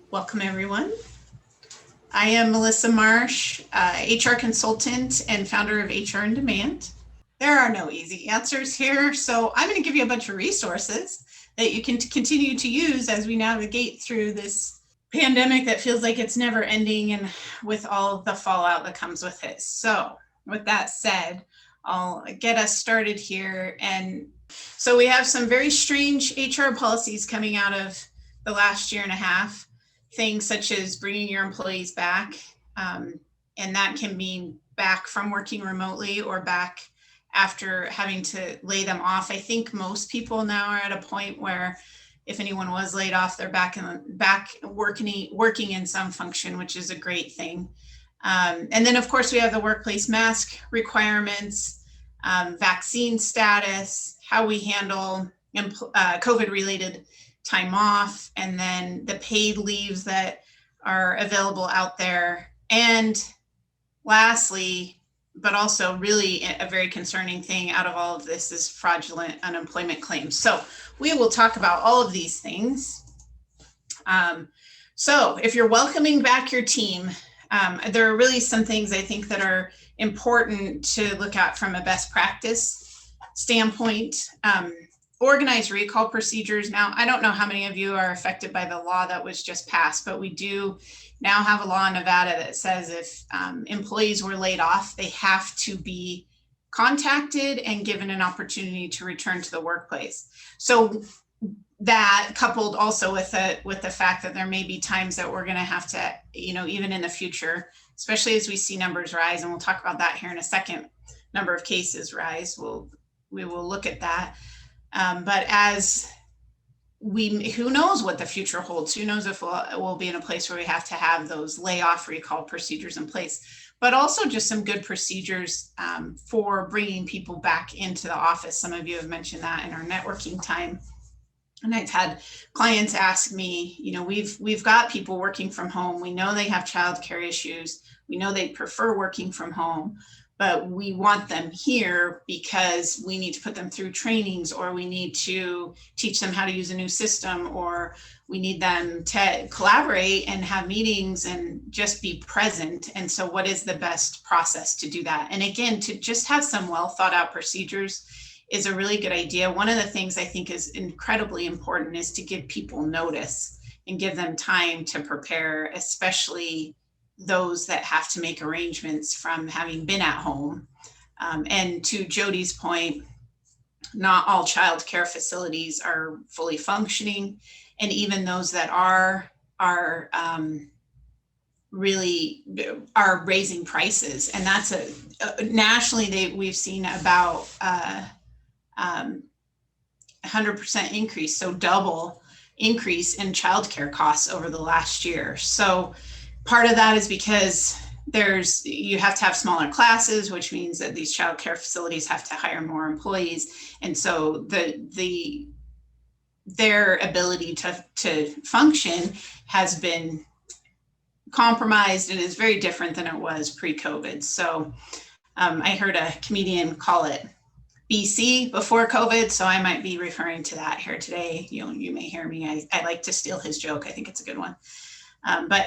Welcome, everyone. I am Melissa Marsh, HR consultant and founder of HRinDemand. There are no easy answers here, so I'm going to give you a bunch of resources that you can continue to use as we navigate through this pandemic that feels like it's never ending and with all the fallout that comes with it. So with that said, I'll get us started here. And so we have some very strange HR policies coming out of the last year and a half. Things such as bringing your employees back, and that can mean back from working remotely or back after having to lay them off. I think most people now are at a point where if anyone was laid off, they're back working in some function, which is a great thing. And then, of course, we have the workplace mask requirements, vaccine status, how we handle COVID-related time off, and then the paid leaves that are available out there. And lastly, but also really a very concerning thing out of all of this is fraudulent unemployment claims. So we will talk about all of these things. So if you're welcoming back your team, there are really some things I think that are important to look at from a best practice standpoint. Organized recall procedures. Now, I don't know how many of you are affected by the law that was just passed, but we do now have a law in Nevada that says if employees were laid off, they have to be contacted and given an opportunity to return to the workplace. So that coupled also with the fact that there may be times that we're going to have to, even in the future, especially as we see numbers rise, and we'll talk about that here in a second, number of cases rise, we will look at that. But as who knows what the future holds? Who knows if we'll be in a place where we have to have those layoff recall procedures in place, but also just some good procedures for bringing people back into the office. Some of you have mentioned that in our networking time. And I've had clients ask me, we've got people working from home. We know they have childcare issues. We know they prefer working from home, but we want them here because we need to put them through trainings, or we need to teach them how to use a new system, or we need them to collaborate and have meetings and just be present. And so what is the best process to do that? And again, to just have some well thought out procedures is a really good idea. One of the things I think is incredibly important is to give people notice and give them time to prepare, especially those that have to make arrangements from having been at home. And to Jody's point, not all child care facilities are fully functioning. And even those that are really are raising prices. And that's nationally, we've seen about 100% increase, so double increase in childcare costs over the last year. So part of that is because you have to have smaller classes, which means that these childcare facilities have to hire more employees. And so their ability to function has been compromised and is very different than it was pre-COVID. So I heard a comedian call it BC before COVID, so I might be referring to that here today. You may hear me. I like to steal his joke. I think it's a good one. But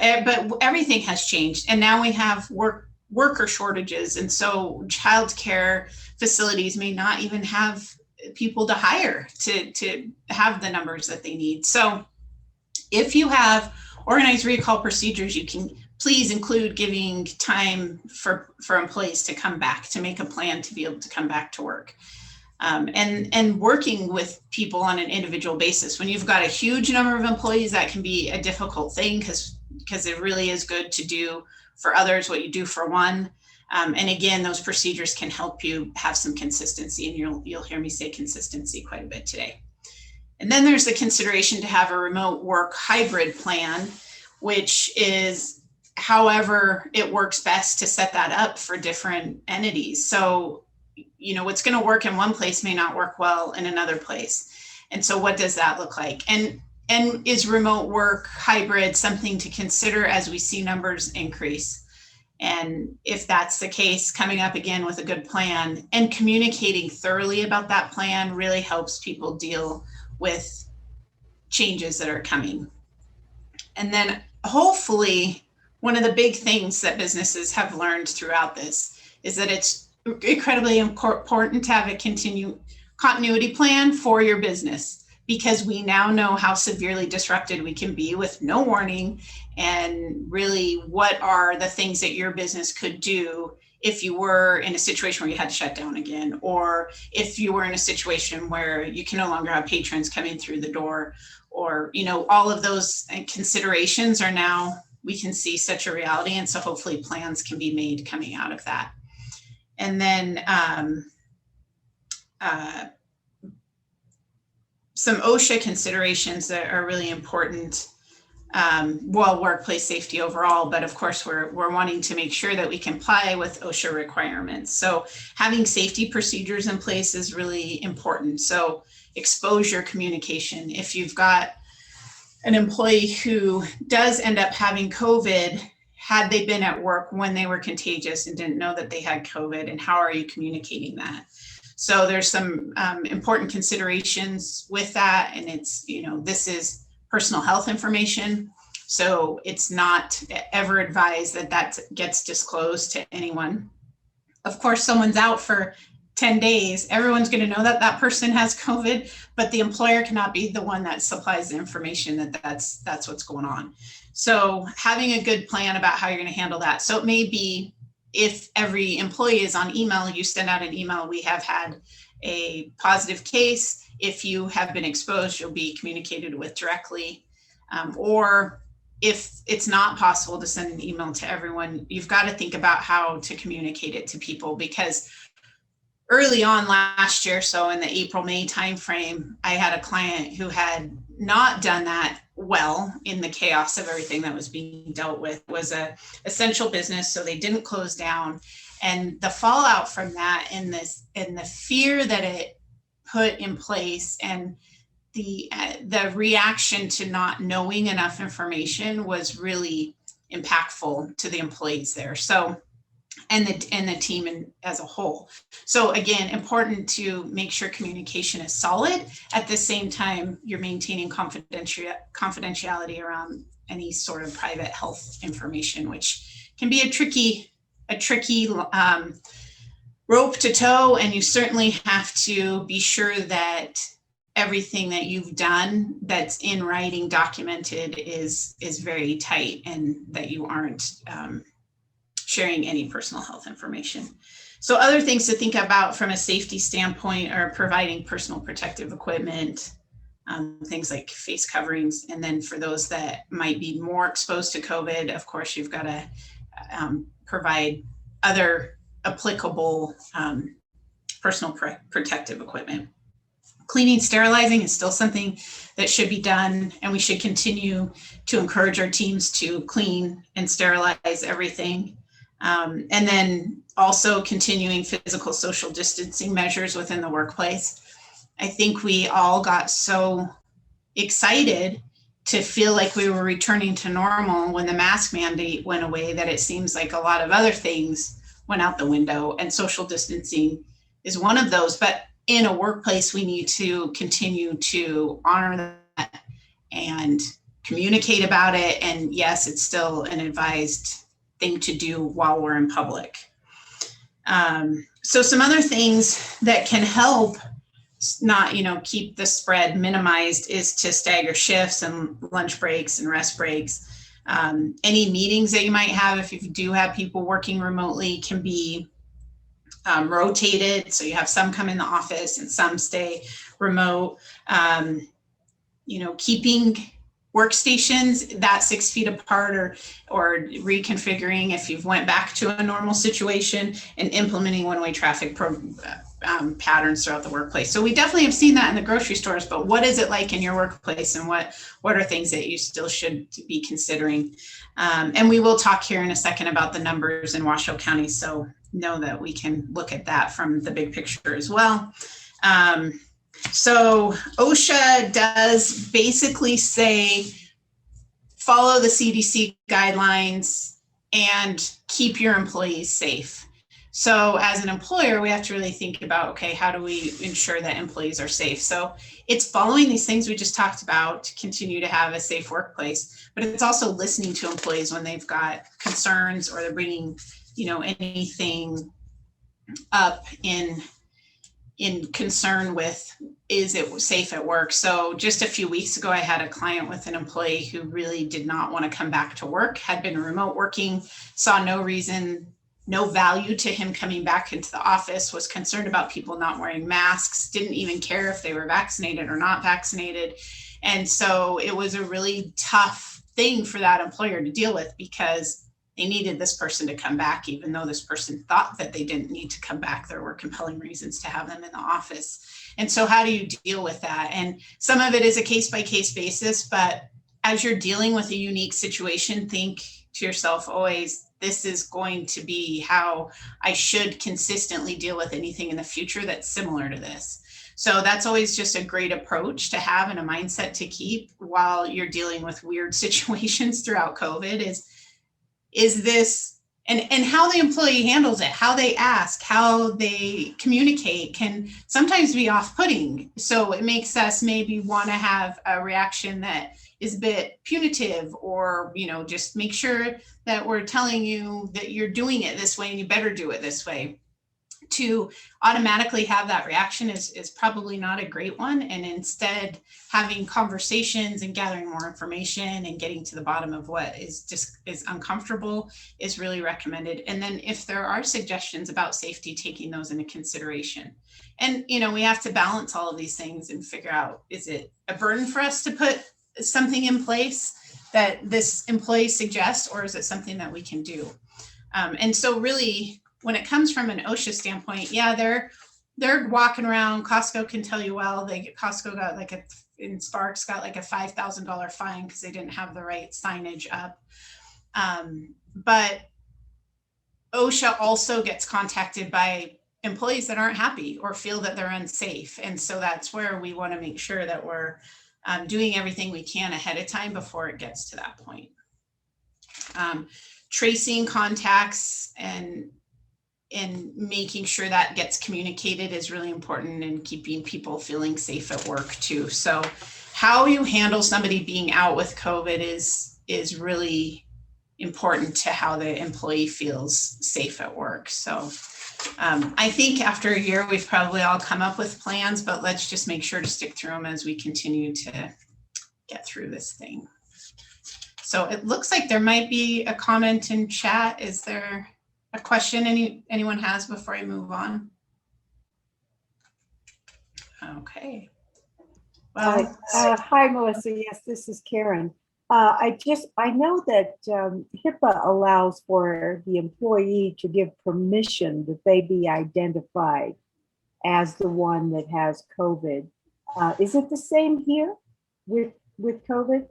everything has changed, and now we have worker shortages, and so childcare facilities may not even have people to hire to have the numbers that they need. So if you have organized recall procedures, you can please include giving time for employees to come back, to make a plan to be able to come back to work. And working with people on an individual basis. When you've got a huge number of employees, that can be a difficult thing because it really is good to do for others what you do for one. And again, those procedures can help you have some consistency, and you'll hear me say consistency quite a bit today. And then there's the consideration to have a remote work hybrid plan, which is however it works best to set that up for different entities. So what's going to work in one place may not work well in another place. And so what does that look like? And is remote work hybrid something to consider as we see numbers increase? And if that's the case, coming up again with a good plan and communicating thoroughly about that plan really helps people deal with changes that are coming. And then hopefully, one of the big things that businesses have learned throughout this is that it's incredibly important to have a continuity plan for your business, because we now know how severely disrupted we can be with no warning, and really what are the things that your business could do if you were in a situation where you had to shut down again, or if you were in a situation where you can no longer have patrons coming through the door, or, all of those considerations are now, we can see such a reality. And so hopefully plans can be made coming out of that. And then some OSHA considerations that are really important. Workplace safety overall, but of course we're wanting to make sure that we comply with OSHA requirements. So having safety procedures in place is really important. So exposure communication. If you've got an employee who does end up having COVID, had they been at work when they were contagious and didn't know that they had COVID, and how are you communicating that? So there's some important considerations with that, and it's, this is personal health information. So it's not ever advised that that gets disclosed to anyone. Of course, someone's out for 10 days, everyone's going to know that that person has COVID, but the employer cannot be the one that supplies the information that's what's going on. So having a good plan about how you're going to handle that. So it may be, if every employee is on email, you send out an email, we have had a positive case. If you have been exposed, you'll be communicated with directly. Or if it's not possible to send an email to everyone, you've got to think about how to communicate it to people, because early on last year, so in the April-May timeframe, I had a client who had not done that well in the chaos of everything that was being dealt with. It was a essential business, so they didn't close down. And the fallout from that, and the fear that it put in place, and the reaction to not knowing enough information was really impactful to the employees there. So, and the team as a whole. So again, important to make sure communication is solid. At the same time, you're maintaining confidentiality around any sort of private health information, which can be a tricky rope to toe. And you certainly have to be sure that everything that you've done that's in writing documented is very tight, and that you aren't sharing any personal health information. So other things to think about from a safety standpoint are providing personal protective equipment, things like face coverings. And then for those that might be more exposed to COVID, of course, you've got to provide other applicable personal protective equipment. Cleaning, sterilizing is still something that should be done, and we should continue to encourage our teams to clean and sterilize everything. And then also continuing physical social distancing measures within the workplace. I think we all got so excited to feel like we were returning to normal when the mask mandate went away that it seems like a lot of other things went out the window, and social distancing is one of those. But in a workplace, we need to continue to honor that and communicate about it. And yes, it's still an advised thing to do while we're in public. So some other things that can help not, keep the spread minimized is to stagger shifts and lunch breaks and rest breaks. Any meetings that you might have, if you do have people working remotely, can be rotated. So you have some come in the office and some stay remote. Keeping workstations that 6 feet apart, or reconfiguring if you've went back to a normal situation, and implementing one-way traffic patterns throughout the workplace. So we definitely have seen that in the grocery stores, but what is it like in your workplace, and what are things that you still should be considering? And we will talk here in a second about the numbers in Washoe County, so know that we can look at that from the big picture as well. So OSHA does basically say, follow the CDC guidelines and keep your employees safe. So as an employer, we have to really think about, okay, how do we ensure that employees are safe? So it's following these things we just talked about to continue to have a safe workplace, but it's also listening to employees when they've got concerns or they're bringing, anything up in concern with, is it safe at work? So just a few weeks ago, I had a client with an employee who really did not want to come back to work, had been remote working, saw no reason, no value to him coming back into the office, was concerned about people not wearing masks, didn't even care if they were vaccinated or not vaccinated. And so it was a really tough thing for that employer to deal with, because they needed this person to come back, even though this person thought that they didn't need to come back. There were compelling reasons to have them in the office. And so how do you deal with that? And some of it is a case-by-case basis, but as you're dealing with a unique situation, think to yourself always, this is going to be how I should consistently deal with anything in the future that's similar to this. So that's always just a great approach to have and a mindset to keep while you're dealing with weird situations throughout COVID is this, and how the employee handles it, how they ask, how they communicate can sometimes be off-putting. So it makes us maybe want to have a reaction that is a bit punitive, or, just make sure that we're telling you that you're doing it this way and you better do it this way. To automatically have that reaction is probably not a great one. And instead, having conversations and gathering more information and getting to the bottom of what is uncomfortable is really recommended. And then if there are suggestions about safety, taking those into consideration. And, we have to balance all of these things and figure out, is it a burden for us to put something in place that this employee suggests, or is it something that we can do? And so really, when it comes from an OSHA standpoint, yeah, they're walking around. Costco can tell you, well, Costco got in Sparks got like a $5,000 fine because they didn't have the right signage up. But OSHA also gets contacted by employees that aren't happy or feel that they're unsafe. And so that's where we want to make sure that we're doing everything we can ahead of time before it gets to that point. Tracing contacts and making sure that gets communicated is really important, and keeping people feeling safe at work too. So how you handle somebody being out with COVID is really important to how the employee feels safe at work. So I think after a year, we've probably all come up with plans, but let's just make sure to stick through them as we continue to get through this thing. So it looks like there might be a comment in chat. Is there a question anyone has before I move on? Okay. Well, hi, Melissa. Yes, this is Karen. I know that HIPAA allows for the employee to give permission that they be identified as the one that has COVID. Is it the same here with COVID?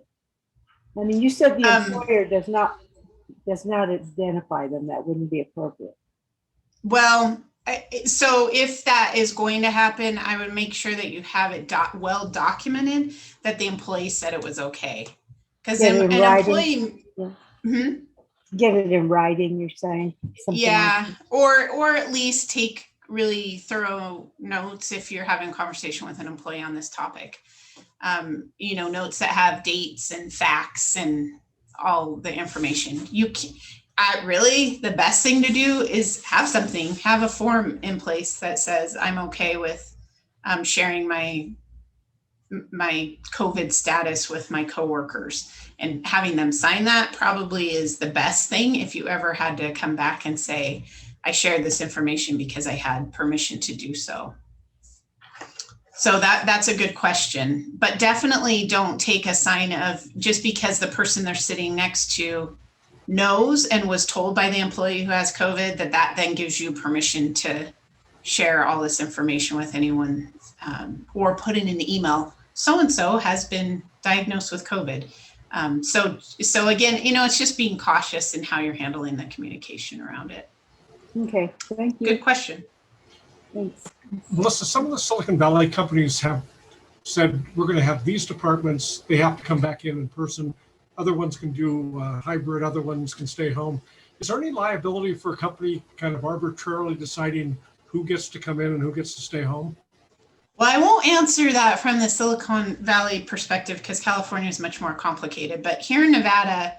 I mean, you said the employer does not identify them. That wouldn't be appropriate. Well, so if that is going to happen, I would make sure that you have it well documented that the employee said it was okay. Because an employee, get it in writing, you're saying? Yeah, like or at least take really thorough notes if you're having a conversation with an employee on this topic. Notes that have dates and facts and all the information. Really, the best thing to do is have a form in place that says I'm okay with sharing my COVID status with my coworkers, and having them sign that probably is the best thing if you ever had to come back and say, I shared this information because I had permission to do so. So that's a good question, but definitely don't take a sign of just because the person they're sitting next to knows and was told by the employee who has COVID that then gives you permission to share all this information with anyone, or put it in the email. So-and-so has been diagnosed with COVID. So again, it's just being cautious in how you're handling the communication around it. Okay, thank you. Good question. Thanks. Melissa, some of the Silicon Valley companies have said, we're going to have these departments, they have to come back in person. Other ones can do hybrid, other ones can stay home. Is there any liability for a company kind of arbitrarily deciding who gets to come in and who gets to stay home? Well, I won't answer that from the Silicon Valley perspective because California is much more complicated. But here in Nevada,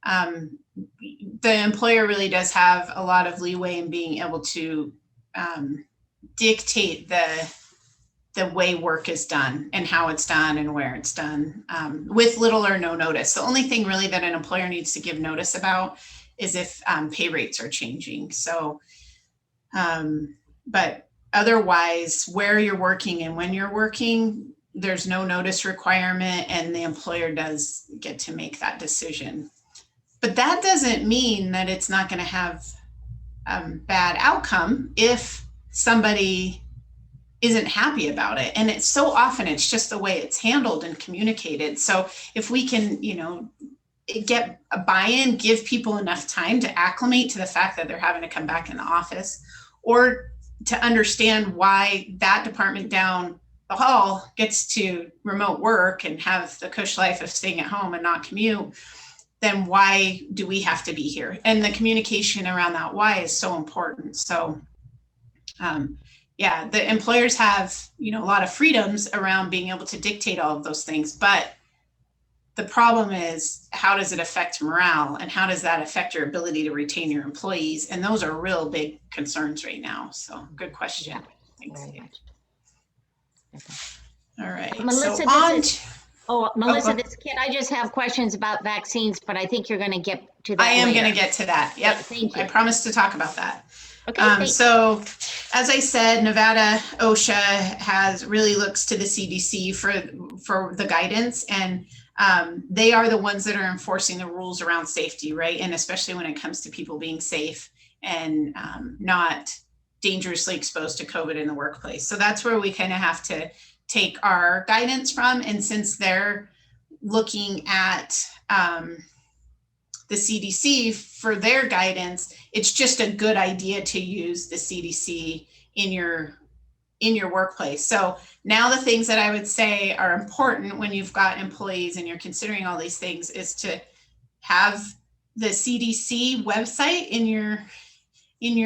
the employer really does have a lot of leeway in being able to dictate the way work is done and how it's done and where it's done with little or no notice. The only thing really that an employer needs to give notice about is if pay rates are changing. So, but otherwise, where you're working and when you're working, there's no notice requirement and the employer does get to make that decision. But that doesn't mean that it's not going to have bad outcome if somebody isn't happy about it. And it's so often, it's just the way it's handled and communicated. So if we can, get a buy-in, give people enough time to acclimate to the fact that they're having to come back in the office, or to understand why that department down the hall gets to remote work and have the cush life of staying at home and not commute, then why do we have to be here? And the communication around that why is so important. So yeah, the employers have, a lot of freedoms around being able to dictate all of those things, but the problem is, how does it affect morale and how does that affect your ability to retain your employees? And those are real big concerns right now. So good question. Thanks. All right. Melissa, Melissa, this kid, I just have questions about vaccines, but I think you're going to get to that. I am later. going to get to that. Yep. Thank you. I promised to talk about that. Okay. So as I said, Nevada OSHA really looks to the CDC for the guidance, and they are the ones that are enforcing the rules around safety, right? And especially when it comes to people being safe and not dangerously exposed to COVID in the workplace. So that's where we kind of have to take our guidance from. And since they're looking at the CDC for their guidance, it's just a good idea to use the CDC in your workplace. So now the things that I would say are important when you've got employees and you're considering all these things is to have the CDC website in your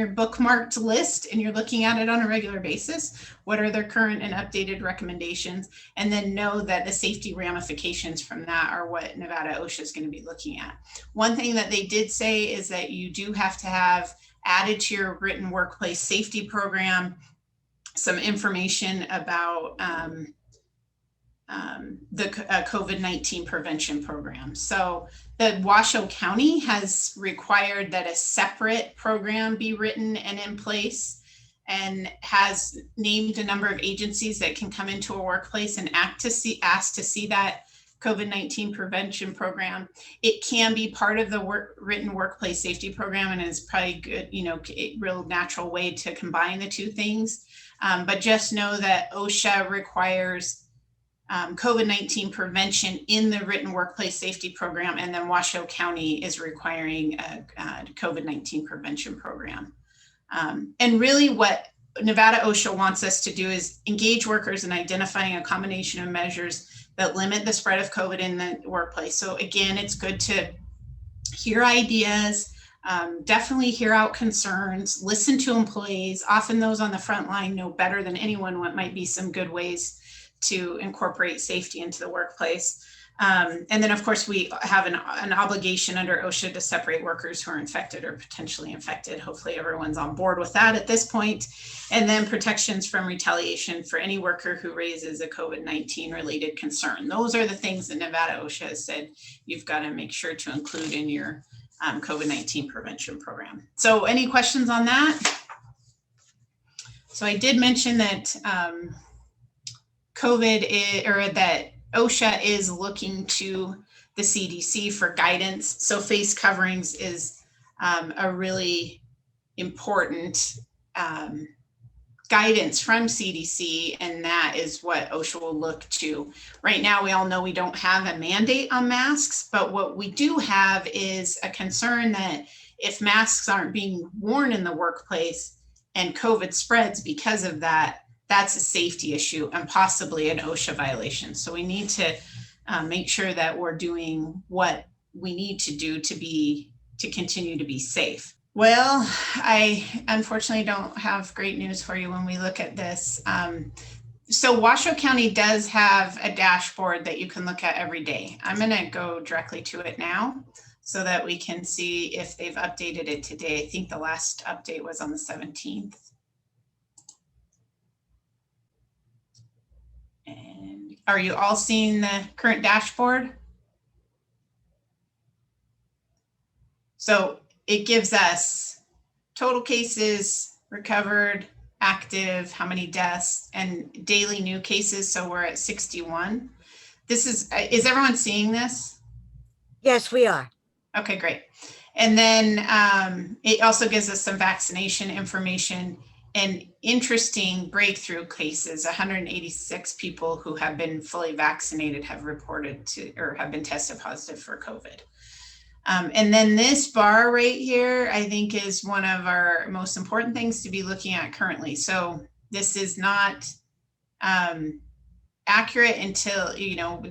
bookmarked list and you're looking at it on a regular basis. What are their current and updated recommendations? And then know that the safety ramifications from that are what Nevada OSHA is going to be looking at. One thing that they did say is that you do have to have added to your written workplace safety program some information about the COVID-19 prevention program. So the Washoe County has required that a separate program be written and in place, and has named a number of agencies that can come into a workplace and ask to see that COVID-19 prevention program. It can be part of the written workplace safety program, and is probably good, a real natural way to combine the two things. But just know that OSHA requires COVID-19 prevention in the written workplace safety program, and then Washoe County is requiring a COVID-19 prevention program. And really what Nevada OSHA wants us to do is engage workers in identifying a combination of measures that limit the spread of COVID in the workplace. So again, it's good to hear ideas, definitely hear out concerns, listen to employees. Often those on the front line know better than anyone what might be some good ways to incorporate safety into the workplace. And then of course we have an obligation under OSHA to separate workers who are infected or potentially infected. Hopefully everyone's on board with that at this point. And then protections from retaliation for any worker who raises a COVID-19 related concern. Those are the things that Nevada OSHA has said you've got to make sure to include in your COVID-19 prevention program. So any questions on that? So I did mention that that OSHA is looking to the CDC for guidance. So face coverings is a really important guidance from CDC, and that is what OSHA will look to. Right now, we all know we don't have a mandate on masks, but what we do have is a concern that if masks aren't being worn in the workplace and COVID spreads because of that, that's a safety issue and possibly an OSHA violation. So we need to make sure that we're doing what we need to do to be to continue to be safe. Well, I unfortunately don't have great news for you when we look at this. So Washoe County does have a dashboard that you can look at every day. I'm going to go directly to it now so that we can see if they've updated it today. I think the last update was on the 17th. And are you all seeing the current dashboard? So it gives us total cases, recovered, active, how many deaths, and daily new cases. So we're at 61. This is everyone seeing this? Yes, we are. Okay, great. And then it also gives us some vaccination information and interesting breakthrough cases. 186 people who have been fully vaccinated have reported to or have been tested positive for COVID. And then this bar right here, I think, is one of our most important things to be looking at currently. So this is not accurate until,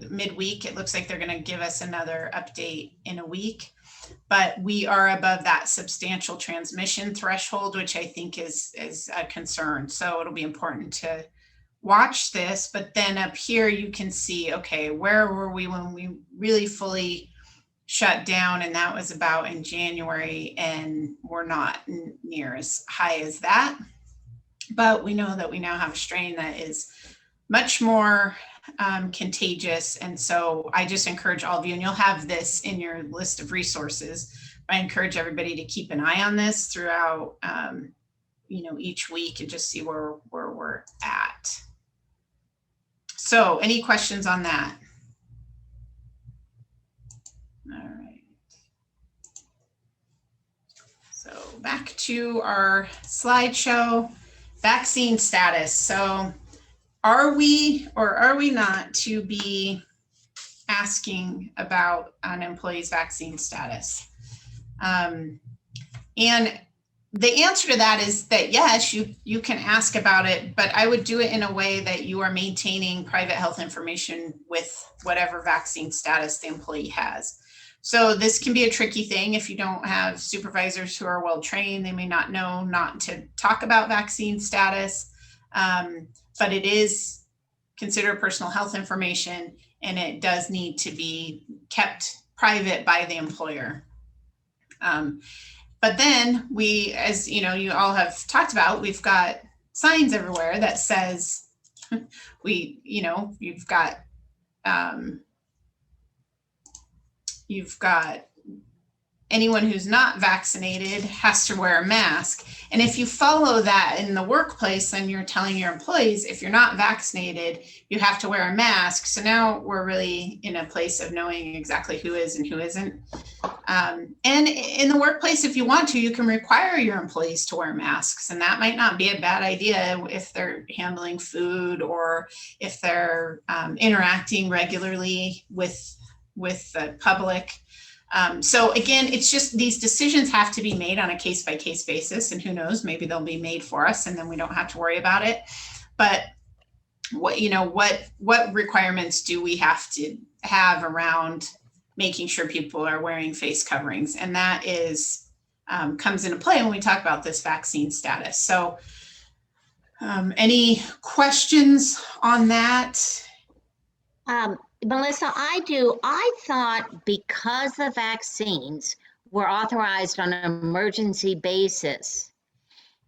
midweek. It looks like they're going to give us another update in a week, but we are above that substantial transmission threshold, which I think is a concern. So it'll be important to watch this. But then up here, you can see, okay, where were we when we really fully shut down? And that was about in January, and we're not near as high as that. But we know that we now have a strain that is much more contagious. And so I just encourage all of you, and you'll have this in your list of resources. I encourage everybody to keep an eye on this throughout, each week and just see where we're at. So any questions on that? All right. So back to our slideshow, vaccine status. So are we or are we not to be asking about an employee's vaccine status? And the answer to that is that yes, you can ask about it, but I would do it in a way that you are maintaining private health information with whatever vaccine status the employee has. So this can be a tricky thing if you don't have supervisors who are well trained. They may not know not to talk about vaccine status, but it is considered personal health information, and it does need to be kept private by the employer. But then we, as you all have talked about, we've got signs everywhere that says you've got anyone who's not vaccinated has to wear a mask. And if you follow that in the workplace, then you're telling your employees, if you're not vaccinated, you have to wear a mask. So now we're really in a place of knowing exactly who is and who isn't. And in the workplace, if you want to, you can require your employees to wear masks. And that might not be a bad idea if they're handling food or if they're interacting regularly with the public. So again, it's just these decisions have to be made on a case-by-case basis, and who knows, maybe they'll be made for us and then we don't have to worry about it. But what requirements do we have to have around making sure people are wearing face coverings? And that is comes into play when we talk about this vaccine status. So any questions on that? Melissa, I do. I thought because the vaccines were authorized on an emergency basis,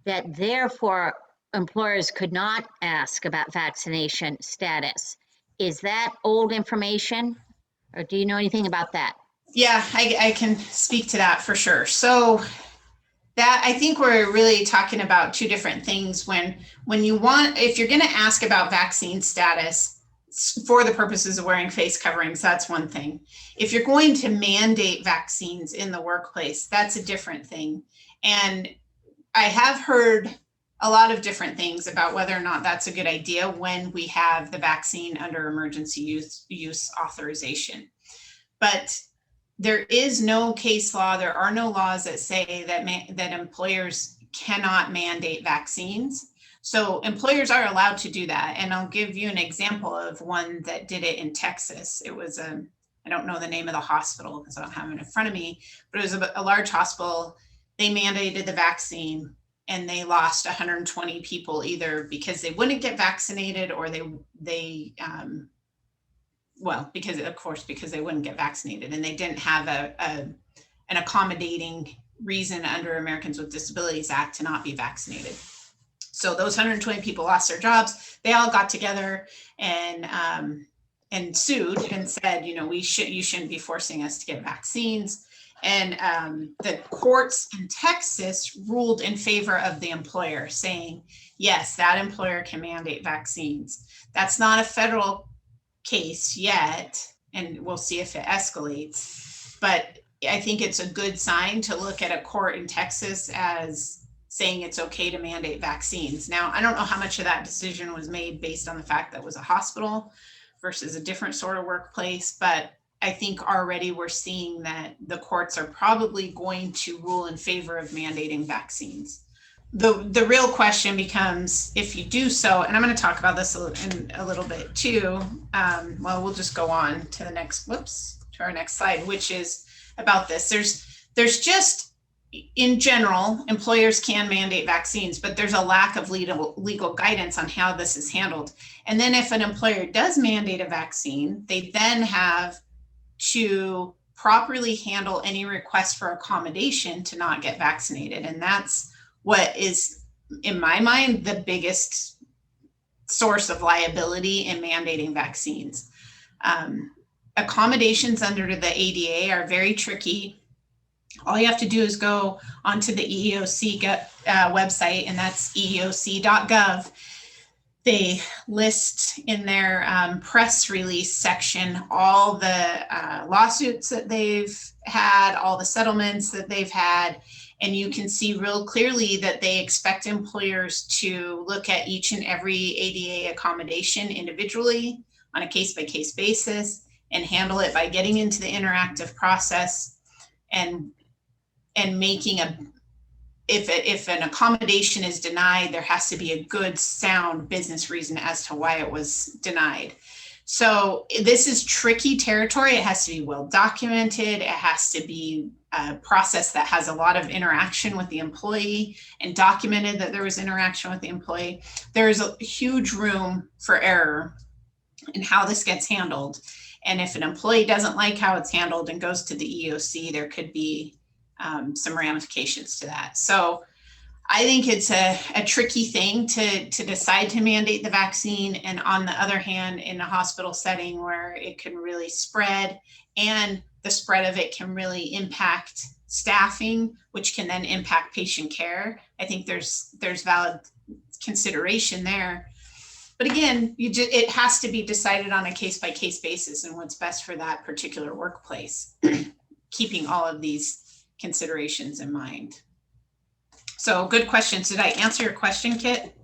that therefore employers could not ask about vaccination status. Is that old information, or do you know anything about that? Yeah, I can speak to that for sure. So that, I think we're really talking about two different things. When if you're going to ask about vaccine status for the purposes of wearing face coverings, that's one thing. If you're going to mandate vaccines in the workplace, that's a different thing. And I have heard a lot of different things about whether or not that's a good idea when we have the vaccine under emergency use authorization. But there is no case law, there are no laws that say that employers cannot mandate vaccines. So employers are allowed to do that. And I'll give you an example of one that did it in Texas. It was a I don't know the name of the hospital because I don't have it in front of me, but it was a large hospital. They mandated the vaccine and they lost 120 people either because they wouldn't get vaccinated or because they wouldn't get vaccinated and they didn't have an accommodating reason under Americans with Disabilities Act to not be vaccinated. So those 120 people lost their jobs. They all got together and sued and said, you shouldn't be forcing us to get vaccines. And the courts in Texas ruled in favor of the employer, saying, yes, that employer can mandate vaccines. That's not a federal case yet, and we'll see if it escalates. But I think it's a good sign to look at a court in Texas as saying it's okay to mandate vaccines. Now, I don't know how much of that decision was made based on the fact that it was a hospital versus a different sort of workplace, but I think already we're seeing that the courts are probably going to rule in favor of mandating vaccines. The real question becomes, if you do so, and I'm going to talk about this in a little bit too. We'll just go on to the next, to our next slide, which is about this. There's just, in general, employers can mandate vaccines, but there's a lack of legal guidance on how this is handled. And then if an employer does mandate a vaccine, they then have to properly handle any request for accommodation to not get vaccinated. And that's what is, in my mind, the biggest source of liability in mandating vaccines. Accommodations under the ADA are very tricky. All you have to do is go onto the EEOC website, and that's eeoc.gov. They list in their press release section all the lawsuits that they've had, all the settlements that they've had, and you can see real clearly that they expect employers to look at each and every ADA accommodation individually on a case-by-case basis and handle it by getting into the interactive process and making if an accommodation is denied, there has to be a good, sound business reason as to why it was denied. So this is tricky territory. It has to be well documented. It has to be a process that has a lot of interaction with the employee and documented that there was interaction with the employee. There is a huge room for error in how this gets handled. And if an employee doesn't like how it's handled and goes to the EEOC, there could be some ramifications to that. So I think it's a tricky thing to decide to mandate the vaccine. And on the other hand, in a hospital setting where it can really spread and the spread of it can really impact staffing, which can then impact patient care, I think there's valid consideration there. But again, it has to be decided on a case-by-case basis and what's best for that particular workplace, keeping all of these considerations in mind. So good questions. Did I answer your question, Kit?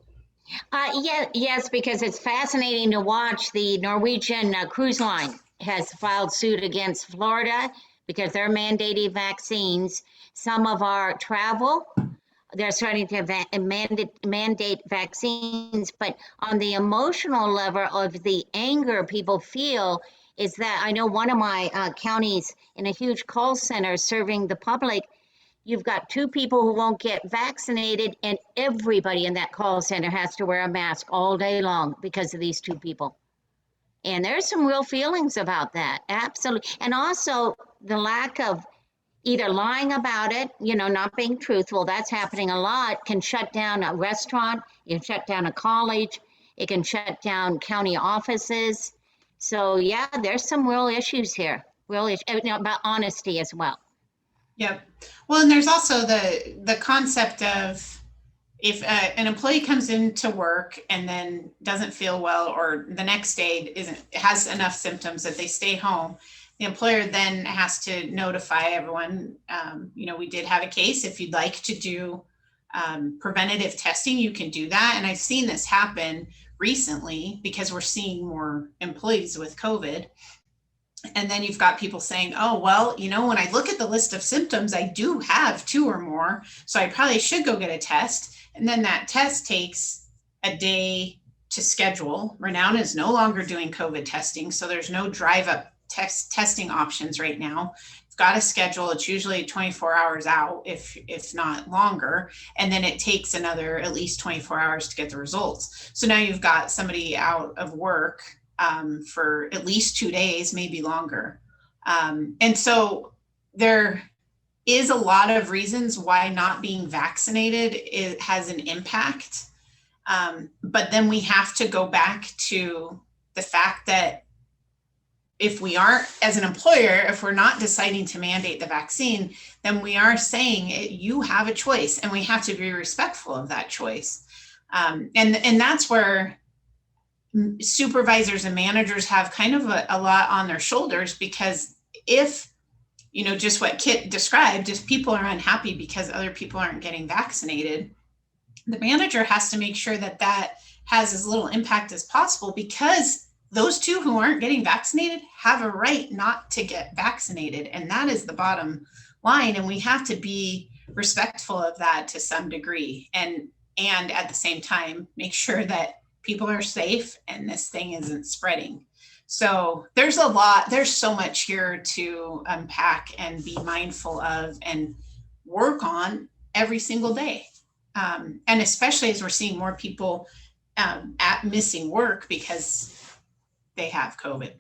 Yes, because it's fascinating to watch. The Norwegian cruise line has filed suit against Florida because they're mandating vaccines. Some of our travel, they're starting to mandate vaccines, but on the emotional level of the anger people feel is that I know one of my counties in a huge call center serving the public, you've got two people who won't get vaccinated and everybody in that call center has to wear a mask all day long because of these two people. And there's some real feelings about that, absolutely. And also the lack of either lying about it, not being truthful, that's happening a lot, can shut down a restaurant, it can shut down a college, it can shut down county offices. So yeah, there's some real issues here, about honesty as well. Yep. Well, and there's also the concept of if an employee comes into work and then doesn't feel well, or the next day has enough symptoms that they stay home, the employer then has to notify everyone. We did have a case. If you'd like to do preventative testing, you can do that. And I've seen this happen recently because we're seeing more employees with COVID. And then you've got people saying, oh, well, when I look at the list of symptoms, I do have 2 or more, so I probably should go get a test. And then that test takes a day to schedule. Renown is no longer doing COVID testing, so there's no drive up testing options right now. You've got a schedule. It's usually 24 hours out, if not longer. And then it takes another at least 24 hours to get the results. So now you've got somebody out of work for at least 2 days, maybe longer. And so there is a lot of reasons why not being vaccinated has an impact. But then we have to go back to the fact that if we aren't, as an employer, if we're not deciding to mandate the vaccine, then we are saying you have a choice, and we have to be respectful of that choice. And that's where supervisors and managers have kind of a lot on their shoulders, because if, just what Kit described, if people are unhappy because other people aren't getting vaccinated, the manager has to make sure that that has as little impact as possible, because those two who aren't getting vaccinated have a right not to get vaccinated. And that is the bottom line. And we have to be respectful of that to some degree. And at the same time, make sure that people are safe and this thing isn't spreading. So there's so much here to unpack and be mindful of and work on every single day. And especially as we're seeing more people at missing work because they have COVID.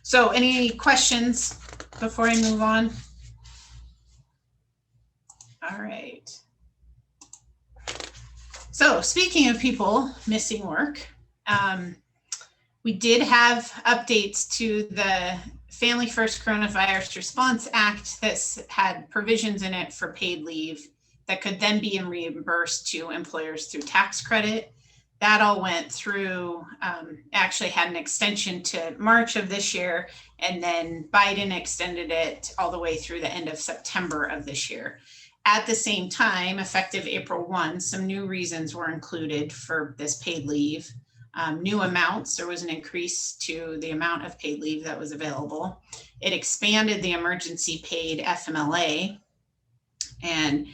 So any questions before I move on? All right. So speaking of people missing work, we did have updates to the Family First Coronavirus Response Act that had provisions in it for paid leave that could then be reimbursed to employers through tax credit. That all went through, actually had an extension to March of this year, and then Biden extended it all the way through the end of September of this year. At the same time, effective April 1, some new reasons were included for this paid leave. New amounts, there was an increase to the amount of paid leave that was available. It expanded the emergency paid FMLA, and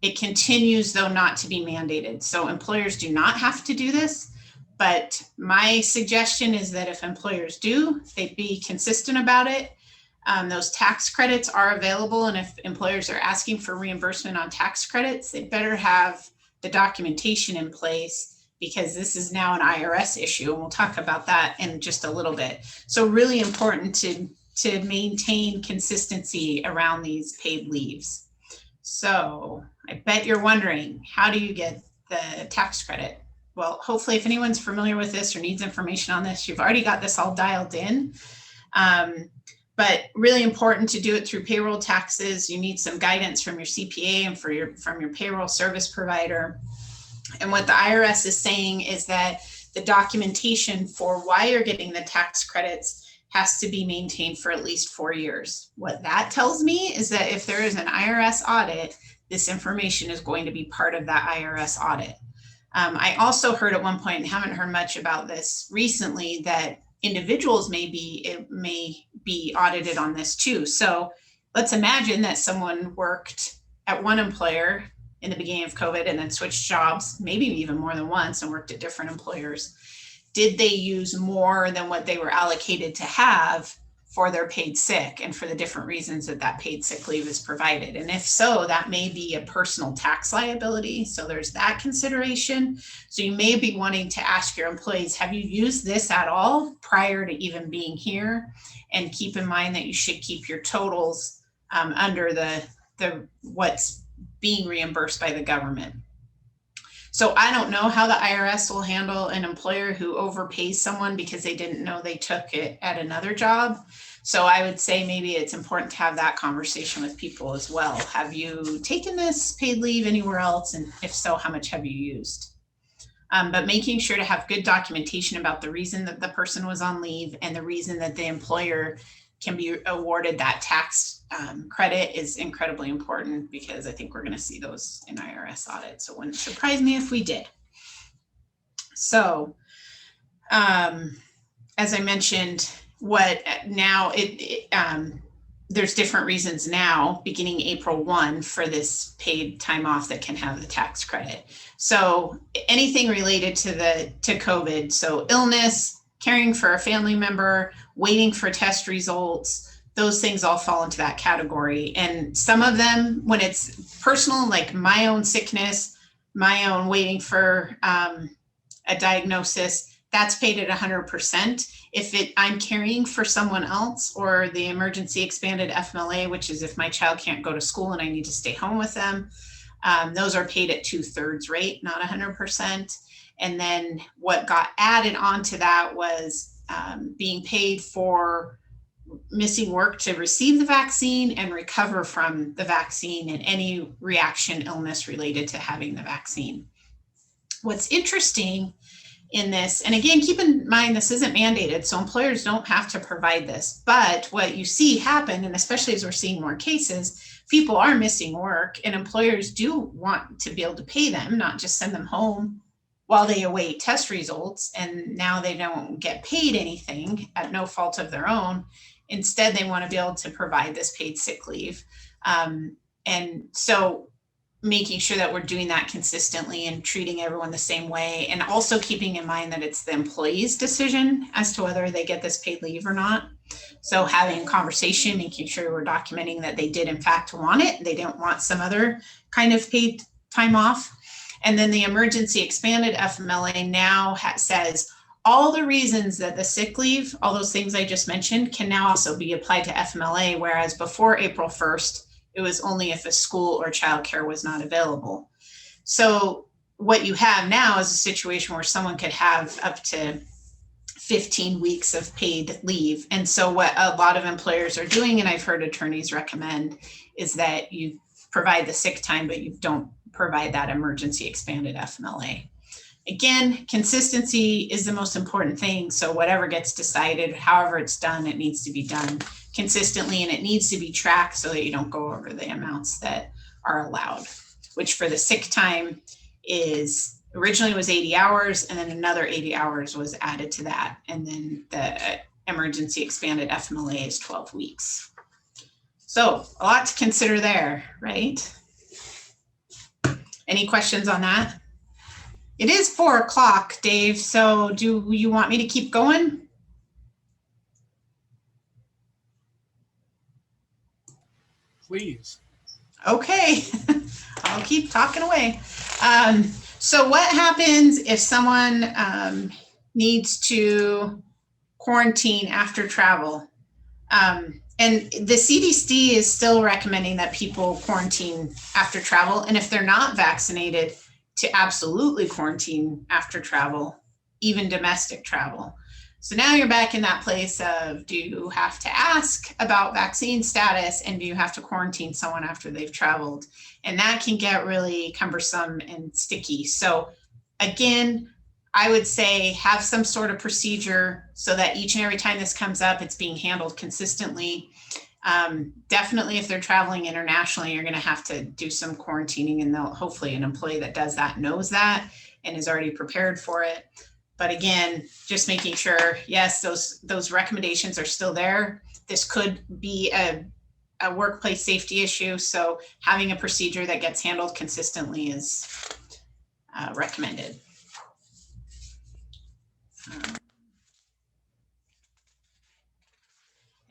it continues, though, not to be mandated. So employers do not have to do this, but my suggestion is that if employers do, they be consistent about it. Those tax credits are available, and if employers are asking for reimbursement on tax credits, they better have the documentation in place, because this is now an IRS issue, and we'll talk about that in just a little bit. So really important to maintain consistency around these paid leaves. So I bet you're wondering, how do you get the tax credit? Well, hopefully if anyone's familiar with this or needs information on this, you've already got this all dialed in. But really important to do it through payroll taxes. You need some guidance from your CPA and from your payroll service provider. And what the IRS is saying is that the documentation for why you're getting the tax credits has to be maintained for at least 4 years. What that tells me is that if there is an IRS audit, this information is going to be part of that IRS audit. I also heard at one point, and haven't heard much about this recently, that individuals may be audited on this too. So let's imagine that someone worked at one employer in the beginning of COVID and then switched jobs, maybe even more than once, and worked at different employers. Did they use more than what they were allocated to have for their paid sick and for the different reasons that paid sick leave is provided? And if so, that may be a personal tax liability. So there's that consideration. So you may be wanting to ask your employees, have you used this at all prior to even being here? And keep in mind that you should keep your totals under the what's being reimbursed by the government. So I don't know how the IRS will handle an employer who overpays someone because they didn't know they took it at another job. So I would say maybe it's important to have that conversation with people as well. Have you taken this paid leave anywhere else? And if so, how much have you used? But making sure to have good documentation about the reason that the person was on leave and the reason that the employer can be awarded that tax credit is incredibly important, because I think we're going to see those in IRS audits. So it wouldn't surprise me if we did. So as I mentioned, there's different reasons now beginning April 1 for this paid time off that can have the tax credit. So anything related to COVID, so illness, caring for a family member, waiting for test results, those things all fall into that category. And some of them, when it's personal, like my own sickness, my own waiting for a diagnosis, that's paid at 100%. If I'm caring for someone else, or the emergency expanded FMLA, which is if my child can't go to school and I need to stay home with them, those are paid at 2/3 rate, not 100%. And then what got added onto that was being paid for missing work to receive the vaccine and recover from the vaccine and any reaction illness related to having the vaccine. What's interesting in this, and again, keep in mind, this isn't mandated, so employers don't have to provide this, but what you see happen, and especially as we're seeing more cases, people are missing work, and employers do want to be able to pay them, not just send them home while they await test results, and now they don't get paid anything at no fault of their own. Instead, they want to be able to provide this paid sick leave. And so making sure that we're doing that consistently and treating everyone the same way, and also keeping in mind that it's the employee's decision as to whether they get this paid leave or not. So having a conversation, making sure we're documenting that they did in fact want it, they didn't want some other kind of paid time off. And then the emergency expanded FMLA now says all the reasons that the sick leave, all those things I just mentioned, can now also be applied to FMLA, whereas before April 1st, it was only if a school or childcare was not available. So what you have now is a situation where someone could have up to 15 weeks of paid leave. And so what a lot of employers are doing, and I've heard attorneys recommend, is that you provide the sick time, but you don't provide that emergency expanded FMLA. Again, consistency is the most important thing. So whatever gets decided, however it's done, it needs to be done consistently, and it needs to be tracked so that you don't go over the amounts that are allowed, which for the sick time is originally was 80 hours, and then another 80 hours was added to that. And then the emergency expanded FMLA is 12 weeks. So a lot to consider there, right? Any questions on that? It is 4 o'clock, Dave. So do you want me to keep going? Please. Okay, I'll keep talking away. So what happens if someone needs to quarantine after travel? And the CDC is still recommending that people quarantine after travel. And if they're not vaccinated, to absolutely quarantine after travel, even domestic travel. So now you're back in that place of, do you have to ask about vaccine status, and do you have to quarantine someone after they've traveled? And that can get really cumbersome and sticky. So again, I would say have some sort of procedure so that each and every time this comes up, it's being handled consistently. Definitely if they're traveling internationally, you're going to have to do some quarantining, and hopefully an employee that does that knows that and is already prepared for it. But again, just making sure, yes, those recommendations are still there. This could be a workplace safety issue. So having a procedure that gets handled consistently is recommended.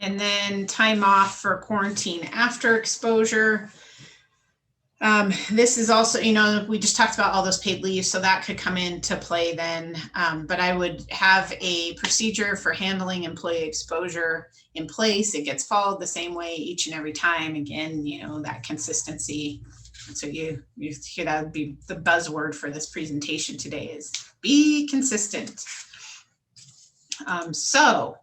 And then time off for quarantine after exposure. This is also, we just talked about all those paid leaves, so that could come into play then. But I would have a procedure for handling employee exposure in place. It gets followed the same way each and every time. Again, that consistency. So you hear that would be the buzzword for this presentation today is be consistent. So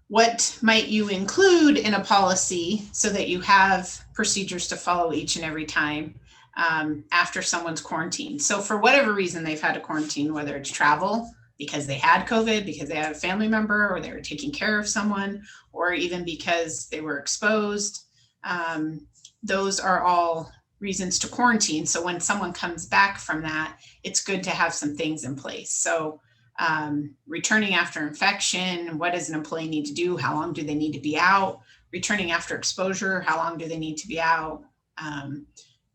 what might you include in a policy so that you have procedures to follow each and every time after someone's quarantined? So for whatever reason they've had to quarantine, whether it's travel because they had COVID, because they had a family member, or they were taking care of someone, or even because they were exposed, those are all reasons to quarantine. So when someone comes back from that, it's good to have some things in place. So returning after infection, what does an employee need to do? How long do they need to be out? Returning after exposure, how long do they need to be out? And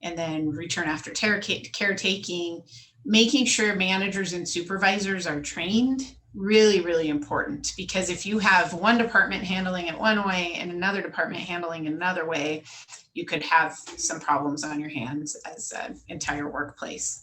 then return after caretaking, making sure managers and supervisors are trained really, really important, because if you have one department handling it one way and another department handling it another way, you could have some problems on your hands as an entire workplace.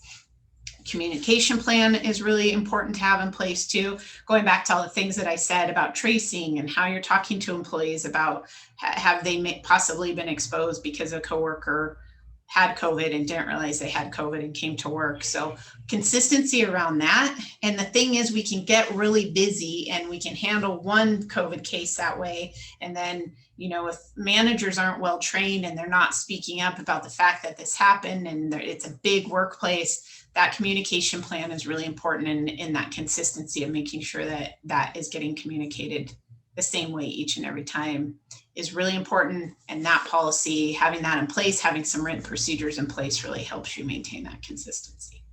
Communication plan is really important to have in place too. Going back to all the things that I said about tracing and how you're talking to employees about have they possibly been exposed because a coworker had COVID and didn't realize they had COVID and came to work. So consistency around that. And the thing is, we can get really busy and we can handle one COVID case that way. And then, you know, if managers aren't well trained and they're not speaking up about the fact that this happened and it's a big workplace, that communication plan is really important in that consistency of making sure that that is getting communicated the same way each and every time is really important. And that policy, having that in place, having some written procedures in place really helps you maintain that consistency.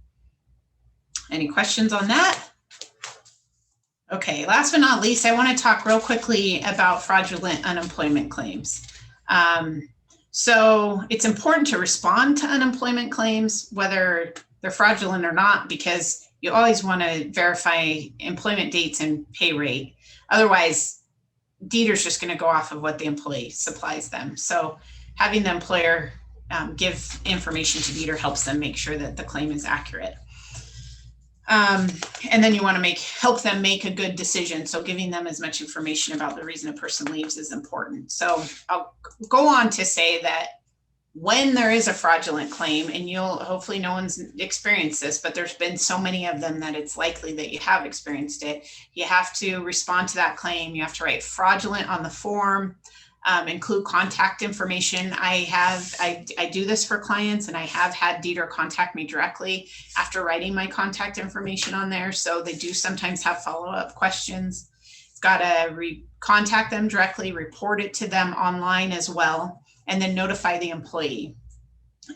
Any questions on that? Okay, last but not least, I want to talk real quickly about fraudulent unemployment claims. So it's important to respond to unemployment claims, whether they're fraudulent or not, because you always want to verify employment dates and pay rate. Otherwise, DETR's just going to go off of what the employee supplies them. So having the employer give information to DETR helps them make sure that the claim is accurate. And then you want to help them make a good decision. So giving them as much information about the reason a person leaves is important. So I'll go on to say that when there is a fraudulent claim, and hopefully no one's experienced this, but there's been so many of them that it's likely that you have experienced it, you have to respond to that claim. You have to write fraudulent on the form, include contact information. I do this for clients, and I have had DETR contact me directly after writing my contact information on there. So they do sometimes have follow-up questions. You've got to contact them directly, report it to them online as well, and then notify the employee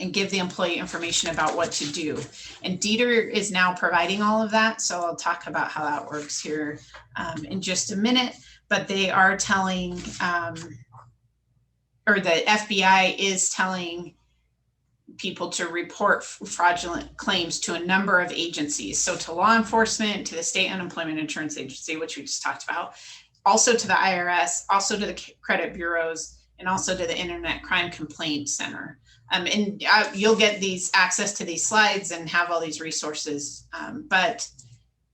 and give the employee information about what to do. And DETR is now providing all of that. So I'll talk about how that works here in just a minute, but they are telling, or the FBI is telling people to report fraudulent claims to a number of agencies. So to law enforcement, to the state unemployment insurance agency, which we just talked about, also to the IRS, also to the credit bureaus, and also to the Internet Crime Complaint Center. And you'll get access to these slides and have all these resources, but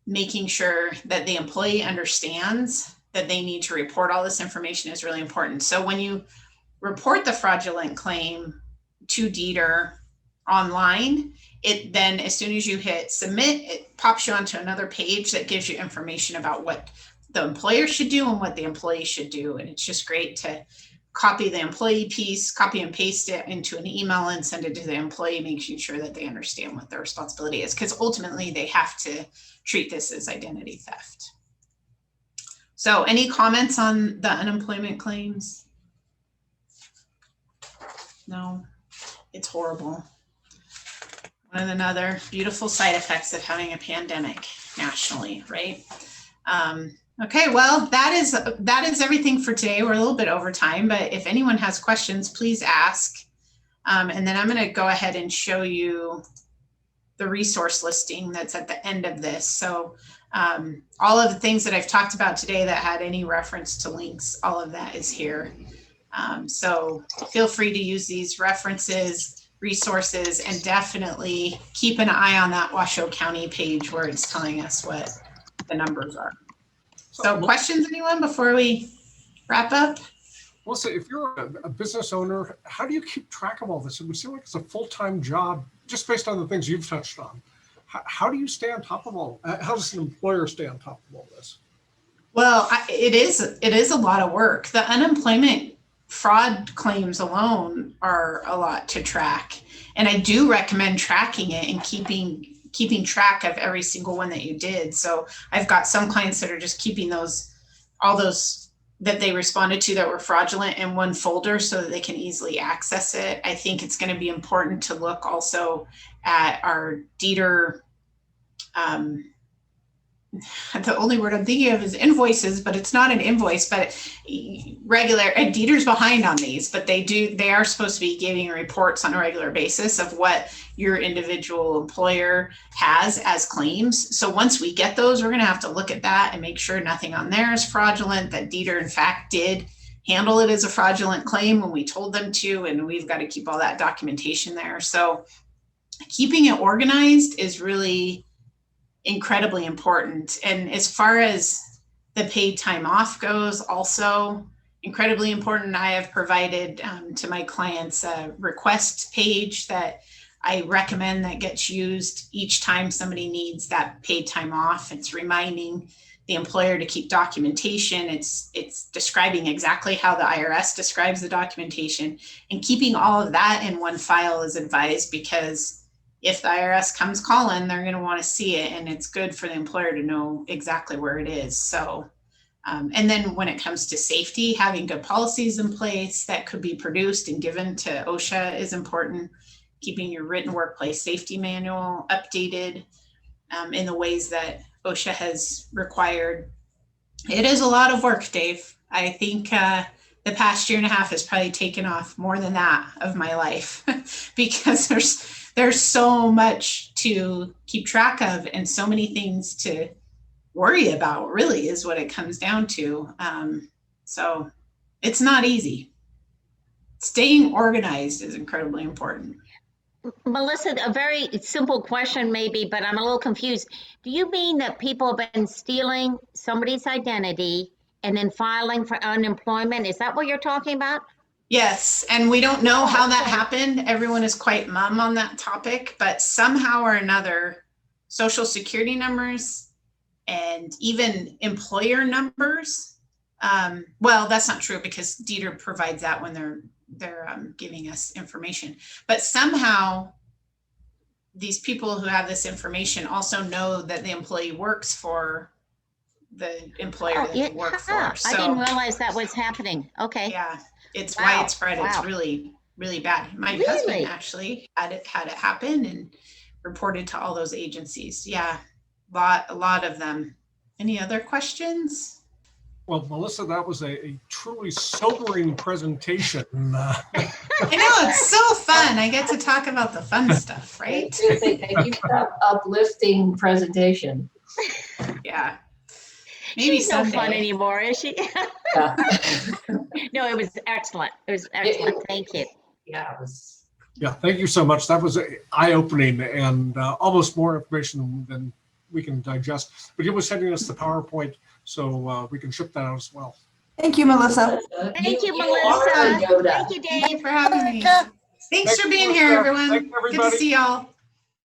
making sure that the employee understands that they need to report all this information is really important. So when you report the fraudulent claim to DETR online, it then, as soon as you hit submit, it pops you onto another page that gives you information about what the employer should do and what the employee should do. And it's just great to copy the employee piece, copy and paste it into an email and send it to the employee, making sure that they understand what their responsibility is, because ultimately they have to treat this as identity theft. So any comments on the unemployment claims? No, it's horrible. One of another beautiful side effects of having a pandemic nationally, right? Okay, well, that is everything for today. We're a little bit over time, but if anyone has questions, please ask. And then I'm going to go ahead and show you the resource listing that's at the end of this. So all of the things that I've talked about today that had any reference to links, all of that is here. So feel free to use these references, resources, and definitely keep an eye on that Washoe County page where it's telling us what the numbers are. So questions, anyone, before we wrap up? Well, so if you're a business owner, how do you keep track of all this? It would seem like it's a full-time job, just based on the things you've touched on. How do you stay on top of how does an employer stay on top of all this? Well, it is a lot of work. The unemployment fraud claims alone are a lot to track. And I do recommend tracking it and keeping track of every single one that you did. So I've got some clients that are just keeping all those that they responded to that were fraudulent in one folder so that they can easily access it. I think it's going to be important to look also at our DETR the only word I'm thinking of is invoices, but it's not an invoice, but regular, and Dieter's behind on these, but they are supposed to be giving reports on a regular basis of what your individual employer has as claims. So once we get those, we're going to have to look at that and make sure nothing on there is fraudulent, that Dieter in fact did handle it as a fraudulent claim when we told them to, and we've got to keep all that documentation there. So keeping it organized is really incredibly important. And as far as the paid time off goes, also incredibly important. I have provided to my clients a request page that I recommend that gets used each time somebody needs that paid time off. It's reminding the employer to keep documentation. It's describing exactly how the IRS describes the documentation, and keeping all of that in one file is advised, because if the IRS comes calling, they're going to want to see it, and it's good for the employer to know exactly where it is. So, and then when it comes to safety, having good policies in place that could be produced and given to OSHA is important. Keeping your written workplace safety manual updated in the ways that OSHA has required. It is a lot of work, Dave. I think the past year and a half has probably taken off more than that of my life because there's so much to keep track of and so many things to worry about, really, is what it comes down to. So it's not easy. Staying organized is incredibly important. Melissa, a very simple question maybe, but I'm a little confused. Do you mean that people have been stealing somebody's identity and then filing for unemployment? Is that what you're talking about? Yes, and we don't know how that happened. Everyone is quite mum on that topic, but somehow or another, social security numbers and even employer numbers. Well, that's not true, because Dieter provides that when they're giving us information. But somehow these people who have this information also know that the employee works for the employer that they work for. So I didn't realize that was happening. Okay. yeah, it's Wow. widespread. Wow. It's really, really bad. My Really? husband actually had it happen and reported to all those agencies. Yeah, a lot of them. Any other questions? Well, Melissa, that was a truly sobering presentation. I know, it's so fun. I get to talk about the fun stuff, right? Thank you for that uplifting presentation. Yeah. Maybe She's no fun someday. anymore, is she? Yeah. No, it was excellent. It was excellent. Thank you. Yeah, it was. Yeah, thank you so much. That was eye-opening and almost more information than we can digest. But he was sending us the PowerPoint, so we can ship that out as well. Thank you, Melissa. Thank you, are Melissa. a Yoda. Thank you, Dave. Thanks for having me. Thanks for being Melissa. here, everyone. Thanks, Good to everybody. see y'all.